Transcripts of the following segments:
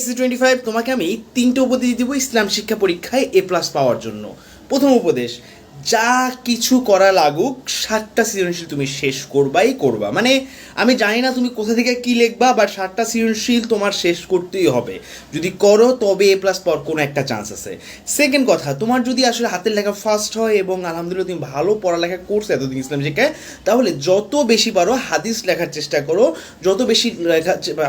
SC25 তোমাকে আমি 3টে উপদেশ দিব ইসলাম শিক্ষা পরীক্ষায় A+ পাওয়ার জন্য। প্রথম উপদেশ, যা কিছু করা লাগুক 7টা সৃজনশীল তুমি শেষ করবা। মানে আমি জানি না তুমি কোথা থেকে কি লিখবা, বাট 7টা সৃজনশীল তোমার শেষ করতেই হবে। যদি করো তবে A+ পাওয়ার কোনো একটা চান্স আছে। সেকেন্ড কথা, তোমার যদি আসলে হাতের লেখা ফার্স্ট হয় এবং আলহামদুলিল্লাহ তুমি ভালো পড়ালেখা করছো এতদিন ইসলাম শিক্ষায়, তাহলে যত বেশি পারো হাদিস লেখার চেষ্টা করো, যত বেশি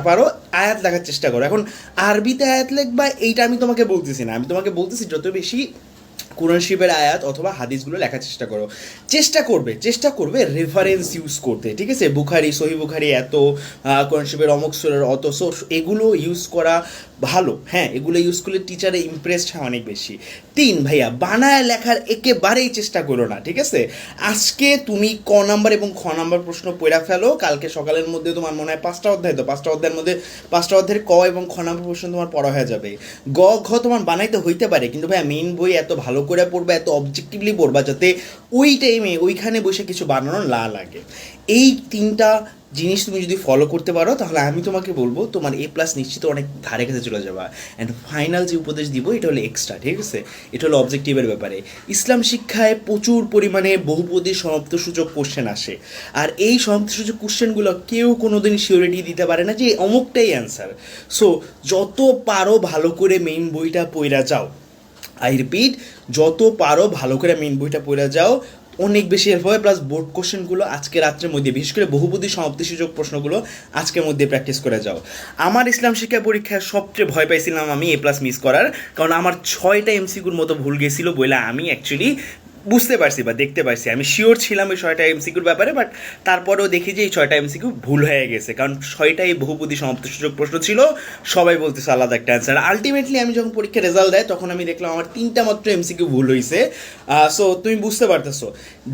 পারো আয়াত লেখার চেষ্টা করো। এখন আরবিতে আয়াত লিখবা এইটা আমি তোমাকে বলতেছি না, আমি তোমাকে বলতেছি যত বেশি কোরআন শরীফের আয়াত অথবা হাদিসগুলো লেখার চেষ্টা করবে রেফারেন্স ইউজ করতে, ঠিক আছে? বুখারি, সহি বুখারি এত, কোরআন শরীফের অমুক সূরার অত, সো এগুলো ইউজ করা ভালো। হ্যাঁ, এগুলো ইউজ করলে টিচারে ইমপ্রেসড হয় অনেক বেশি। 3 ভাইয়া, বানায় লেখার একেবারেই চেষ্টা করো না, ঠিক আছে? আজকে তুমি ক নাম্বার এবং খ নাম্বার প্রশ্ন পড়া ফেলো, কালকে সকালের মধ্যে তোমার মনে হয় 5টা অধ্যায়, তো 5টা অধ্যায়ের মধ্যে 5টা অধ্যায়ের ক এবং খ নাম্বার প্রশ্ন তোমার পড়া হয়ে যাবে। গ ঘ তোমার বানাইতে হইতে পারে, কিন্তু ভাইয়া মেইন বই এত ভালো করে পড়বা, এত অবজেক্টিভলি পড়বা যাতে ওই টাইমে ওইখানে বসে কিছু বানানো না লাগে। এই 3টা জিনিস তুমি যদি ফলো করতে পারো তাহলে আমি তোমাকে বলবো তোমার A+ নিশ্চিত অনেক ধারে কাছে চলে যাবা। অ্যান্ড ফাইনাল যে উপদেশ দিব এটা হলো এক্সট্রা, ঠিক আছে? এটা হলো অবজেক্টিভের ব্যাপারে। ইসলাম শিক্ষায় প্রচুর পরিমাণে বহুপদী সমাপ্তসূচক কোশ্চেন আসে, আর এই সমাপ্তসূচক কোশ্চেনগুলো কেউ কোনোদিন সিওরিটি দিতে পারে না যে অমুকটাই অ্যান্সার। সো যত পারো ভালো করে মেইন বইটা পড়া যাও। আই রিপিট, যত পারো ভালো করে মেইন বইটা পড়ে যাও, অনেক বেশি হেল্প হবে। প্লাস বোর্ড কোশ্চেনগুলো আজকে রাত্রের মধ্যে, বিশেষ করে বহুপদী সমাপ্তিসূচক প্রশ্নগুলো আজকের মধ্যে প্র্যাকটিস করে যাও। আমার ইসলাম শিক্ষা পরীক্ষায় সবচেয়ে ভয় পাইছিলাম আমি A+ মিস করার, কারণ আমার 6টা MCQর মতো ভুল গেছিলো বলে আমি অ্যাকচুয়ালি বুঝতে পারছি বা দেখতে পারছি, আমি শিওর ছিলাম এই 6টা MCQর ব্যাপারে, বাট তারপরেও দেখি যে এই 6টা MCQ ভুল হয়ে গেছে, কারণ 6টাই বহুপদী সমাপ্তিসূচক প্রশ্ন ছিল, সবাই বলতেছে আলাদা একটা অ্যান্সার। আলটিমেটলি আমি যখন পরীক্ষার রেজাল্ট দেয় তখন আমি দেখলাম আমার 3টা মাত্র MCQ ভুল হয়েছে। সো তুমি বুঝতে পারতেছো,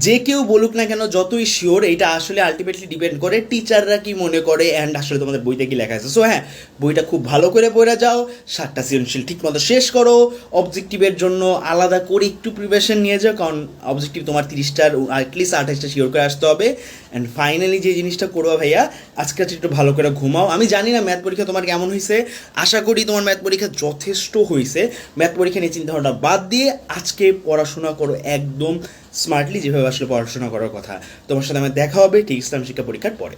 যে কেউ বলুক না কেন, যতই শিওর, এটা আসলে আলটিমেটলি ডিপেন্ড করে টিচাররা কি মনে করে অ্যান্ড আসলে তোমাদের বইতে কি লেখা আছে। সো হ্যাঁ, বইটা খুব ভালো করে পড়ে যাও, 7টা সৃজনশীল ঠিক মতো শেষ করো, অবজেক্টিভের জন্য আলাদা করে একটু প্রিপারেশন নিয়ে যাও, কারণ অবজেক্টিভ তোমার 30টার অ্যাটলিস্ট 28টা শিওর করে আসতে হবে। অ্যান্ড ফাইনালি যে জিনিসটা করবো ভাইয়া, আজকে একটু ভালো করে ঘুমাও। আমি জানি না ম্যাথ পরীক্ষা তোমার কেমন হয়েছে, আশা করি তোমার ম্যাথ পরীক্ষা যথেষ্ট হয়েছে। ম্যাথ পরীক্ষা নিয়ে চিন্তাভাবনা বাদ দিয়ে আজকে পড়াশোনা করো একদম স্মার্টলি, যেভাবে আসলে পড়াশোনা করার কথা। তোমার সাথে আমার দেখা হবে ঠিক ইসলাম শিক্ষা পরীক্ষার পরে।